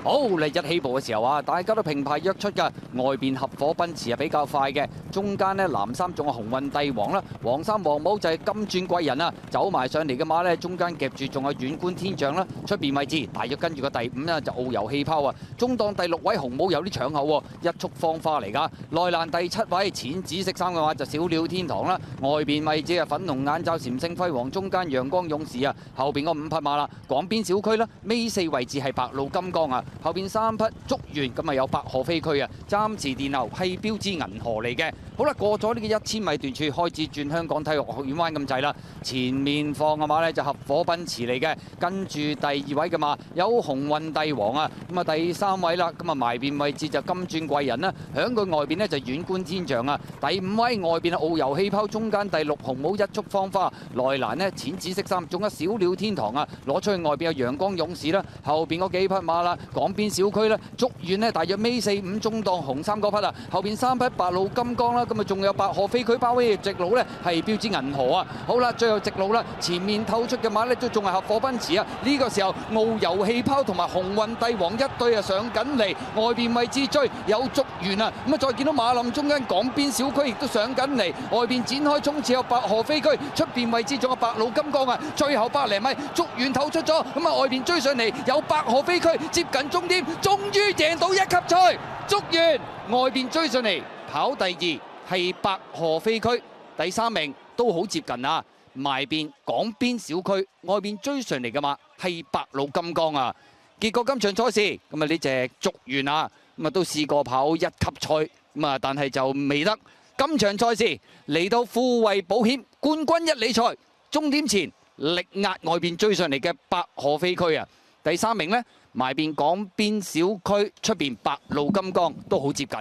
好嚟日起步嘅時候啊，大家都平排約出㗎，外邊合夥奔馳係比較快嘅，中間呢，藍衫仲有鴻運帝王啦，黃衫黃帽就係金鑽貴人啊，走埋上嚟嘅馬呢，中間夾住仲有遠觀天象啦，出邊位置大約跟住個第5呢，就遨遊氣泡啊，中檔第6位紅帽有啲搶後喎，一束芳花嚟㗎，內欄第7位淺紫色衫嘅話就小鳥天堂啦，外邊位置啊粉紅眼罩禪聖輝煌，中間陽光勇士啊，後邊嗰5匹馬啦，廣邊小區啦，尾4位置係白鷺金剛啊。後邊3匹竹園咁啊有白河飛區啊，暫時殿後係標誌銀河嚟嘅。好啦，過咗呢個1000米段處，開始轉香港體育學院灣咁滯啦。前面放嘅馬呢就合夥奔馳嚟嘅，跟住第2位嘅馬有鴻運帝王啊，咁啊第3位啦，咁啊埋邊位置就金鑽貴人啦，響佢外邊呢就遠觀天象啊。第5位外邊遨遊氣泡，中間第6紅帽一束芳花，內欄呢淺紫色衫，仲有小鳥天堂啊，攞出去外邊有陽光勇士啦，後邊嗰幾匹馬啦。廣邊小區咧，竹園呢大約尾4、5中檔紅衫嗰匹啊，後邊3匹白鷺金剛啦，咁啊仲有白河飛區包圍直路呢係標誌銀河啊。好啦，最後直路啦，前面透出嘅馬呢都仲係合夥奔馳啊。呢個時候遨遊氣泡同埋鴻運帝王一對啊上緊嚟，外邊位置追有竹園啊，咁啊再見到馬林中間廣邊小區亦都上緊嚟，外邊展開衝刺有白河飛區，出邊位置仲有白鷺金剛啊，最後100零米竹園透出咗，咁啊外邊追上嚟有白河飛區接近終點，終於贏到1級賽，竹園外邊追上嚟，跑第2係白河飛區，第3名都好接近啊，埋邊廣邊小區外邊追上嚟嘅馬係白鷺金剛啊。結果今場賽事咁啊呢隻竹園啊，咁啊都試過跑1級賽，咁啊但係就未得。今場賽事嚟到富衛保險冠軍1哩賽，終點前力壓外邊追上嚟嘅白河飛區啊，第3名呢。埋邊廣邊小區出邊白鷺金剛都好接近。